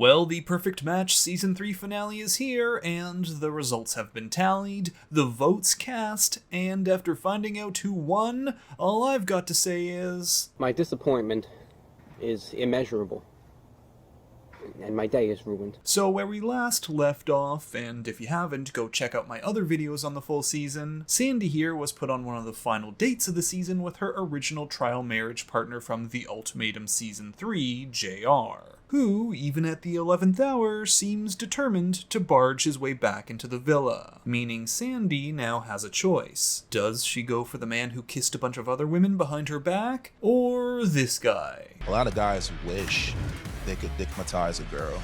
Well, the Perfect Match Season 3 finale is here, and the results have been tallied, the votes cast, and after finding out who won, all I've got to say is... My disappointment is immeasurable, and my day is ruined. So where we last left off, and if you haven't, go check out my other videos on the full season, Sandy here was put on one of the final dates of the season with her original trial marriage partner from the Ultimatum Season 3, JR, who, even at the 11th hour, seems determined to barge his way back into the villa, meaning Sandy now has a choice. Does she go for the man who kissed a bunch of other women behind her back, or this guy? A lot of guys wish they could dickmatize a girl.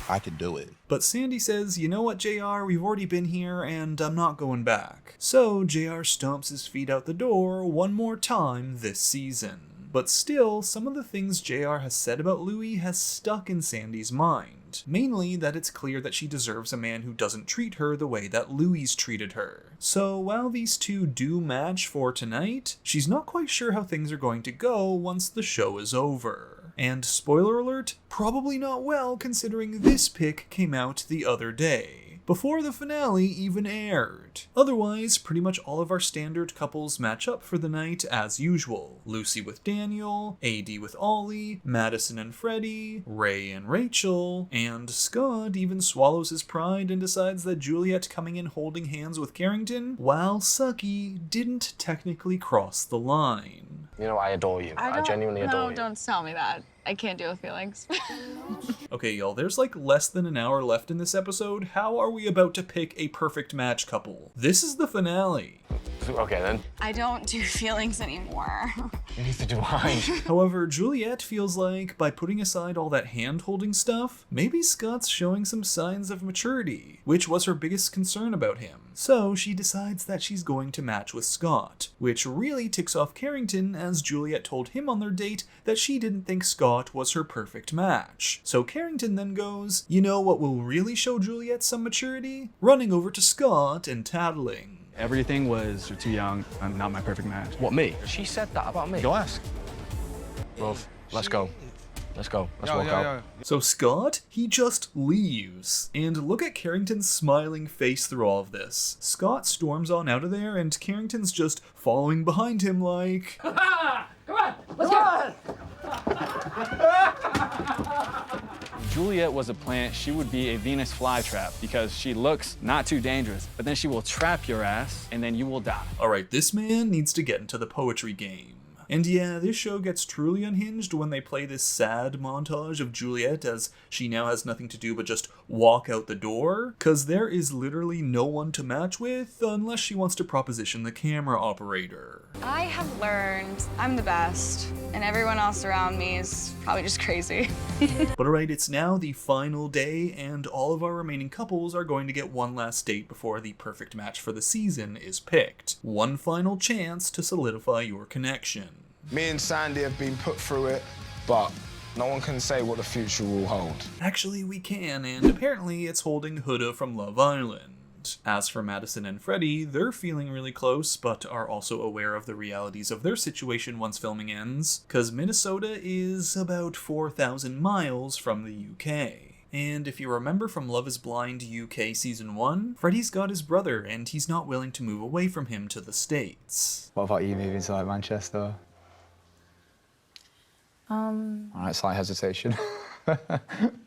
I can do it. But Sandy says, you know what, JR, we've already been here and I'm not going back. So JR stomps his feet out the door one more time this season. But still, some of the things JR has said about Louis has stuck in Sandy's mind. Mainly that it's clear that she deserves a man who doesn't treat her the way that Louis treated her. So while these two do match for tonight, she's not quite sure how things are going to go once the show is over. And spoiler alert, probably not well considering this pick came out the other day, before the finale even aired. Otherwise, pretty much all of our standard couples match up for the night as usual. Lucy with Daniel, AD with Ollie, Madison and Freddie, Ray and Rachel, and Scott even swallows his pride and decides that Juliet coming in holding hands with Carrington, while Sucky, didn't technically cross the line. You know, I adore you. I genuinely adore you. No, don't tell me that. I can't deal with feelings. Okay, y'all, there's like less than an hour left in this episode. How are we about to pick a perfect match couple? This is the finale. Okay, then. I don't do feelings anymore. Neither do I. However, Juliet feels like, by putting aside all that hand-holding stuff, maybe Scott's showing some signs of maturity, which was her biggest concern about him. So she decides that she's going to match with Scott, which really ticks off Carrington as Juliet told him on their date that she didn't think Scott was her perfect match. So Carrington then goes, you know what will really show Juliet some maturity? Running over to Scott and tattling. Everything was, you're too young, I'm not my perfect match. What, me? She said that about me. Go ask. Love, let's go. Let's go. Let's walk out. So Scott, he just leaves. And look at Carrington's smiling face through all of this. Scott storms on out of there and Carrington's just following behind him like... Come on! Let's go! Juliet was a plant, she would be a Venus flytrap because she looks not too dangerous, but then she will trap your ass and then you will die. Alright, this man needs to get into the poetry game. And yeah, this show gets truly unhinged when they play this sad montage of Juliet as she now has nothing to do but just walk out the door, cause there is literally no one to match with unless she wants to proposition the camera operator. I have learned I'm the best, and everyone else around me is probably just crazy. But alright, it's now the final day, and all of our remaining couples are going to get one last date before the perfect match for the season is picked. One final chance to solidify your connection. Me and Sandy have been put through it, but no one can say what the future will hold. Actually, we can, and apparently it's holding Huda from Love Island. As for Madison and Freddie, they're feeling really close, but are also aware of the realities of their situation once filming ends, cause Minnesota is about 4,000 miles from the UK. And if you remember from Love is Blind UK Season 1, Freddie's got his brother, and he's not willing to move away from him to the States. What about you moving to like Manchester? Alright, slight hesitation.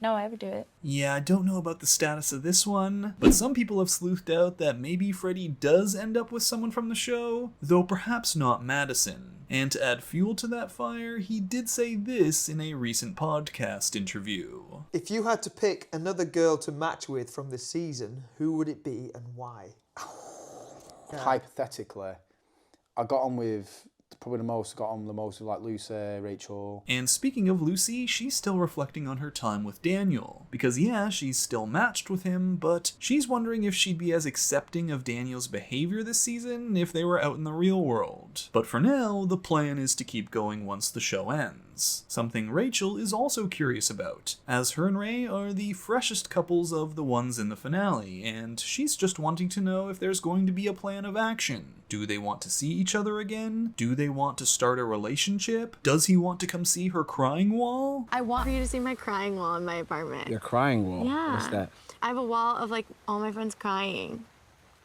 No, I would do it. Yeah, I don't know about the status of this one, but some people have sleuthed out that maybe Freddie does end up with someone from the show, though perhaps not Madison. And to add fuel to that fire, he did say this in a recent podcast interview. If you had to pick another girl to match with from this season, who would it be and why? Hypothetically, I got on with probably the most with like Lucy, Rachel. And speaking of Lucy, she's still reflecting on her time with Daniel. Because yeah, she's still matched with him, but she's wondering if she'd be as accepting of Daniel's behavior this season if they were out in the real world. But for now, the plan is to keep going once the show ends. friends, something Rachel is also curious about, as her and Ray are the freshest couples of the ones in the finale, and she's just wanting to know if there's going to be a plan of action. Do they want to see each other again? Do they want to start a relationship? Does he want to come see her crying wall? I want for you to see my crying wall in my apartment. Your crying wall? Yeah. What's that? I have a wall of like all my friends crying.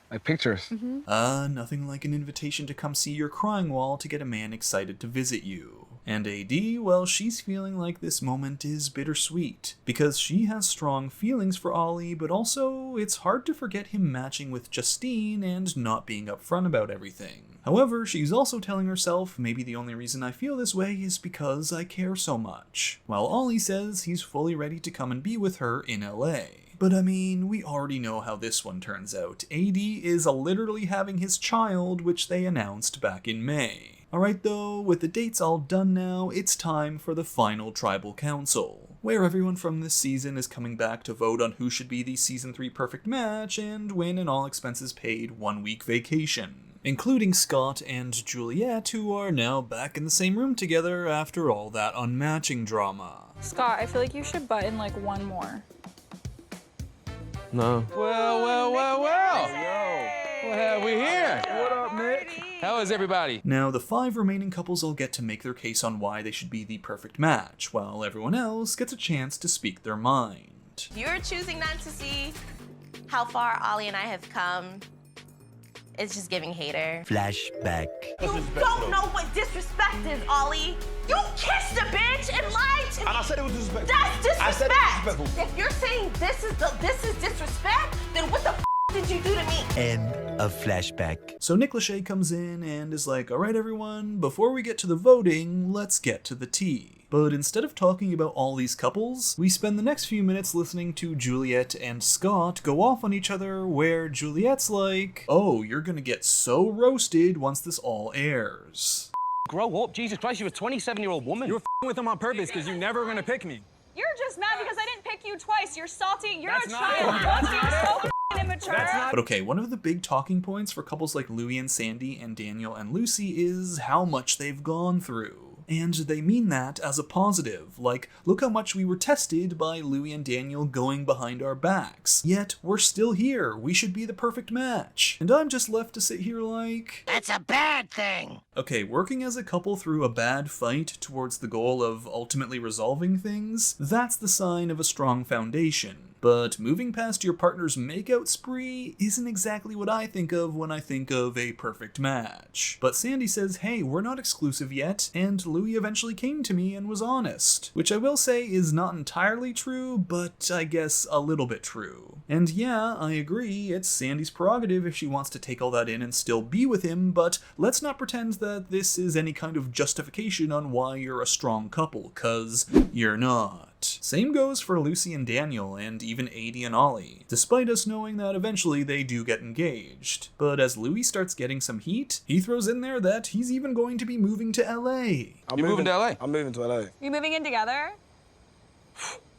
Like pictures? Nothing like an invitation to come see your crying wall to get a man excited to visit you. And AD, well, she's feeling like this moment is bittersweet, because she has strong feelings for Ollie, but also it's hard to forget him matching with Justine and not being upfront about everything. However, she's also telling herself maybe the only reason I feel this way is because I care so much, while Ollie says he's fully ready to come and be with her in LA. But I mean, we already know how this one turns out. AD is literally having his child, which they announced back in May. Alright though, with the dates all done now, it's time for the final tribal council, where everyone from this season is coming back to vote on who should be the season 3 perfect match and win an all expenses paid 1-week vacation, including Scott and Juliet, who are now back in the same room together after all that unmatching drama. Scott, I feel like you should button like one more. No. Well. What have we here? What up, Nick? How is everybody? Now, the 5 remaining couples all get to make their case on why they should be the perfect match, while everyone else gets a chance to speak their mind. You're choosing not to see how far Ollie and I have come. It's just giving hater. Flashback. You don't know what disrespect is, Ollie. You kissed a bitch and lied to me. And I said it was disrespectful. That's disrespect. I said it was disrespectful. If you're saying this is disrespect, then what the f did you do to me? End of flashback. So Nick Lachey comes in and is like, alright everyone, before we get to the voting, let's get to the tea. But instead of talking about all these couples, we spend the next few minutes listening to Juliet and Scott go off on each other, where Juliet's like, oh, you're gonna get so roasted once this all airs. Grow up, Jesus Christ, you're a 27-year-old woman. You were with him on purpose because you never were gonna pick me. You're just mad because I didn't pick you twice. You're salty. You're That's a not child. it. That's You're not so immature. That's not. But okay, one of the big talking points for couples like Louis and Sandy and Daniel and Lucy is how much they've gone through. And they mean that as a positive, like, look how much we were tested by Louis and Daniel going behind our backs. Yet, we're still here, we should be the perfect match. And I'm just left to sit here like... That's a bad thing. Okay, working as a couple through a bad fight towards the goal of ultimately resolving things, that's the sign of a strong foundation. But moving past your partner's makeout spree isn't exactly what I think of when I think of a perfect match. But Sandy says, hey, we're not exclusive yet, and Louis eventually came to me and was honest. Which I will say is not entirely true, but I guess a little bit true. And yeah, I agree, it's Sandy's prerogative if she wants to take all that in and still be with him, but let's not pretend that this is any kind of justification on why you're a strong couple, 'cause you're not. Same goes for Lucy and Daniel, and even AD and Ollie, despite us knowing that eventually they do get engaged. But as Louis starts getting some heat, he throws in there that he's even going to be moving to LA. You're moving to LA? I'm moving to LA. You moving in together?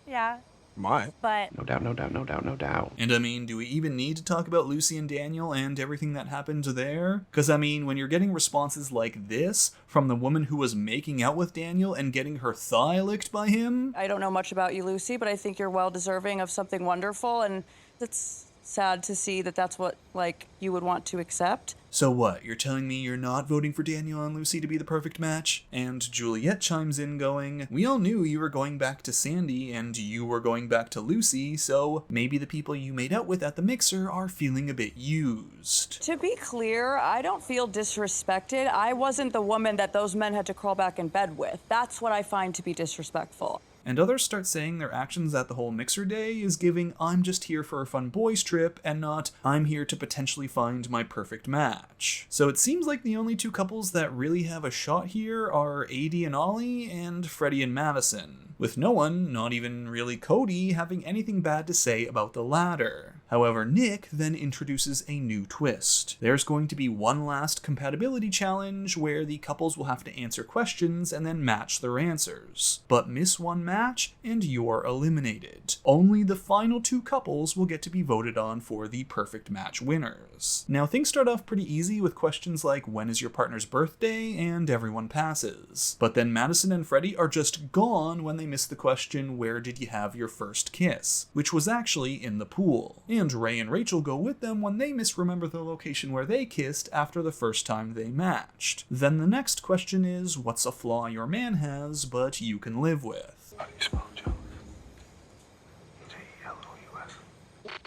Yeah. Might. But No doubt. And I mean, do we even need to talk about Lucy and Daniel and everything that happened there? Because I mean, when you're getting responses like this from the woman who was making out with Daniel and getting her thigh licked by him... I don't know much about you, Lucy, but I think you're well deserving of something wonderful, and it's sad to see that that's what, like, you would want to accept. So what, you're telling me you're not voting for Daniel and Lucy to be the perfect match? And Juliet chimes in going, we all knew you were going back to Sandy and you were going back to Lucy, so maybe the people you made out with at the mixer are feeling a bit used. To be clear, I don't feel disrespected. I wasn't the woman that those men had to crawl back in bed with. That's what I find to be disrespectful. And others start saying their actions at the whole mixer day is giving I'm just here for a fun boys trip and not I'm here to potentially find my perfect match. So it seems like the only two couples that really have a shot here are AD and Ollie and Freddie and Madison. with no one, not even really Cody, having anything bad to say about the latter. However, Nick then introduces a new twist. There's going to be one last compatibility challenge where the couples will have to answer questions and then match their answers. But miss one match and you're eliminated. Only the final two couples will get to be voted on for the perfect match winners. Now, things start off pretty easy with questions like when is your partner's birthday, and everyone passes. But then Madison and Freddie are just gone when they miss the question where did you have your first kiss, which was actually in the pool. And Ray and Rachel go with them when they misremember the location where they kissed after the first time they matched. Then the next question is, what's a flaw your man has but you can live with? How do you spell jealous? J-E-L-O-U-S.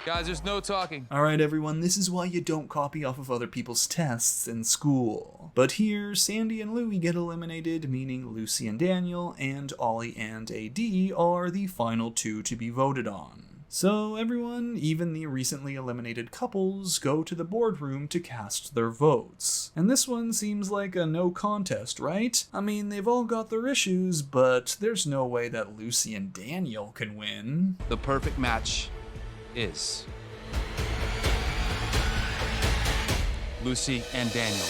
Guys, there's no talking. Alright everyone, this is why you don't copy off of other people's tests in school. But here, Sandy and Louie get eliminated, meaning Lucy and Daniel, and Ollie and AD are the final two to be voted on. So everyone, even the recently eliminated couples, go to the boardroom to cast their votes. And this one seems like a no contest, right? I mean, they've all got their issues, but there's no way that Lucy and Daniel can win. The perfect match is Lucy and Daniel.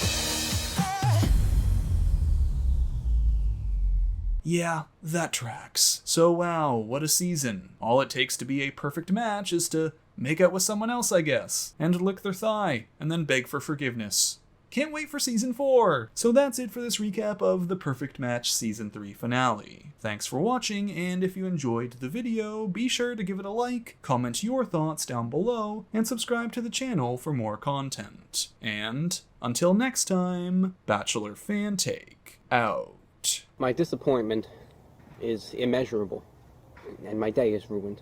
Yeah, that tracks. So wow, what a season. All it takes to be a perfect match is to make out with someone else, I guess, and lick their thigh, and then beg for forgiveness. Can't wait for season 4! So that's it for this recap of the Perfect Match season 3 finale. Thanks for watching, and if you enjoyed the video, be sure to give it a like, comment your thoughts down below, and subscribe to the channel for more content. And until next time, Bachelor Fantake out. My disappointment is immeasurable, and my day is ruined.